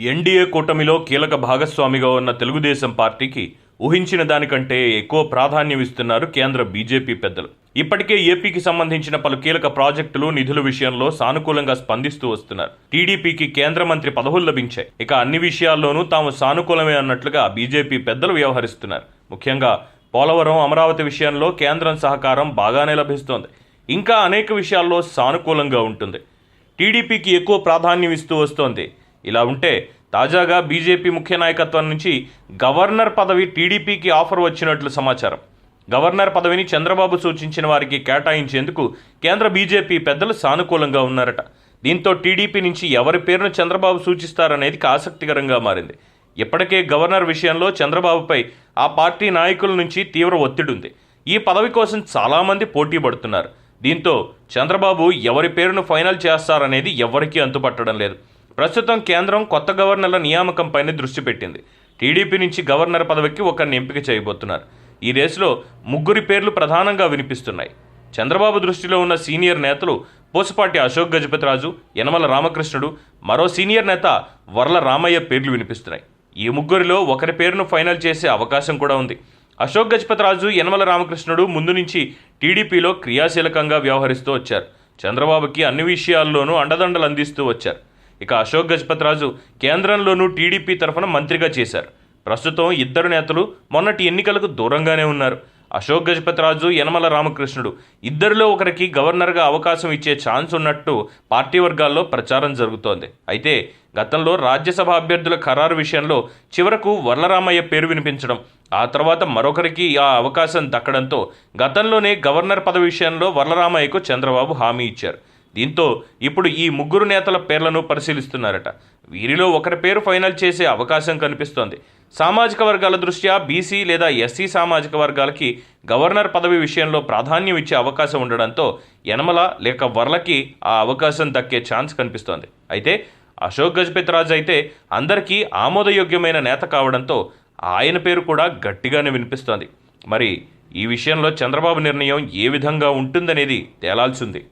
NDA కూటమిలో కీలక భాగస్వామిగా ఉన్న తెలుగుదేశం పార్టీకి ఊహించిన దానికంటే ఎక్కువ ప్రాధాన్యం ఇస్తున్నారు కేంద్ర బీజేపీ పెద్దలు. ఇప్పటికే ఏపీకి సంబంధించిన పలు కీలక ప్రాజెక్టులు, నిధుల విషయంలో సానుకూలంగా స్పందిస్తూ వస్తున్నారు. టీడీపీకి కేంద్ర మంత్రి పదవులు లభించాయి. ఇక అన్ని విషయాల్లోనూ తాము సానుకూలమే అన్నట్లుగా బీజేపీ పెద్దలు వ్యవహరిస్తున్నారు. ముఖ్యంగా పోలవరం, అమరావతి విషయంలో కేంద్రం సహకారం బాగానే లభిస్తోంది. ఇంకా అనేక విషయాల్లో సానుకూలంగా ఉంటుంది. టీడీపీకి ఎక్కువ ప్రాధాన్యం ఇస్తూ వస్తోంది. ఇలా ఉంటే తాజాగా బీజేపీ ముఖ్య నాయకత్వం నుంచి గవర్నర్ పదవి టీడీపీకి ఆఫర్ వచ్చినట్లు సమాచారం. గవర్నర్ పదవిని చంద్రబాబు సూచించిన వారికి కేటాయించేందుకు కేంద్ర బీజేపీ పెద్దలు సానుకూలంగా ఉన్నారట. దీంతో టీడీపీ నుంచి ఎవరి పేరును చంద్రబాబు సూచిస్తారనేది ఆసక్తికరంగా మారింది. ఇప్పటికే గవర్నర్ విషయంలో చంద్రబాబుపై ఆ పార్టీ నాయకుల నుంచి తీవ్ర ఒత్తిడి ఉంది. ఈ పదవి కోసం చాలామంది పోటీ పడుతున్నారు. దీంతో చంద్రబాబు ఎవరి పేరును ఫైనల్ చేస్తారనేది ఎవరికీ అంతుపట్టడం లేదు. ప్రస్తుతం కేంద్రం కొత్త గవర్నర్ల నియామకంపైనే దృష్టి పెట్టింది. టీడీపీ నుంచి గవర్నర్ పదవికి ఒకరిని ఎంపిక చేయబోతున్నారు. ఈ రేసులో ముగ్గురి పేర్లు ప్రధానంగా వినిపిస్తున్నాయి. చంద్రబాబు దృష్టిలో ఉన్న సీనియర్ నేతలు పూసపాటి అశోక్ గజపతిరాజు, యనమల రామకృష్ణుడు, మరో సీనియర్ నేత వర్ల రామయ్య పేర్లు వినిపిస్తున్నాయి. ఈ ముగ్గురిలో ఒకరి పేరును ఫైనల్ చేసే అవకాశం కూడా ఉంది. అశోక్ గజపతిరాజు, యనమల రామకృష్ణుడు ముందు నుంచి టీడీపీలో క్రియాశీలకంగా వ్యవహరిస్తూ వచ్చారు. చంద్రబాబుకి అన్ని విషయాల్లోనూ అండదండలు అందిస్తూ వచ్చారు. ఇక అశోక్ గజపతిరాజు కేంద్రంలోనూ టీడీపీ తరఫున మంత్రిగా చేశారు. ప్రస్తుతం ఇద్దరు నేతలు మొన్నటి ఎన్నికలకు దూరంగానే ఉన్నారు. అశోక్ గజపతిరాజు, యనమల రామకృష్ణుడు ఇద్దరిలో ఒకరికి గవర్నర్గా అవకాశం ఇచ్చే ఛాన్స్ ఉన్నట్టు పార్టీ వర్గాల్లో ప్రచారం జరుగుతోంది. అయితే గతంలో రాజ్యసభ అభ్యర్థుల ఖరారు విషయంలో చివరకు వర్లరామయ్య పేరు వినిపించడం, ఆ తర్వాత మరొకరికి ఆ అవకాశం దక్కడంతో గతంలోనే గవర్నర్ పదవి విషయంలో వర్లరామయ్యకు చంద్రబాబు హామీ ఇచ్చారు. దీంతో ఇప్పుడు ఈ ముగ్గురు నేతల పేర్లను పరిశీలిస్తున్నారట. వీరిలో ఒకరి పేరు ఫైనల్ చేసే అవకాశం కనిపిస్తోంది. సామాజిక వర్గాల దృష్ట్యా బీసీ లేదా ఎస్సీ సామాజిక వర్గాలకి గవర్నర్ పదవి విషయంలో ప్రాధాన్యం ఇచ్చే అవకాశం ఉండడంతో యనమల లేక వర్లకి ఆ అవకాశం దక్కే ఛాన్స్ కనిపిస్తోంది. అయితే అశోక్ గజపతిరాజు అయితే అందరికీ ఆమోదయోగ్యమైన నేత కావడంతో ఆయన పేరు కూడా గట్టిగానే వినిపిస్తోంది. మరి ఈ విషయంలో చంద్రబాబు నిర్ణయం ఏ విధంగా ఉంటుందనేది తేలాల్సింది.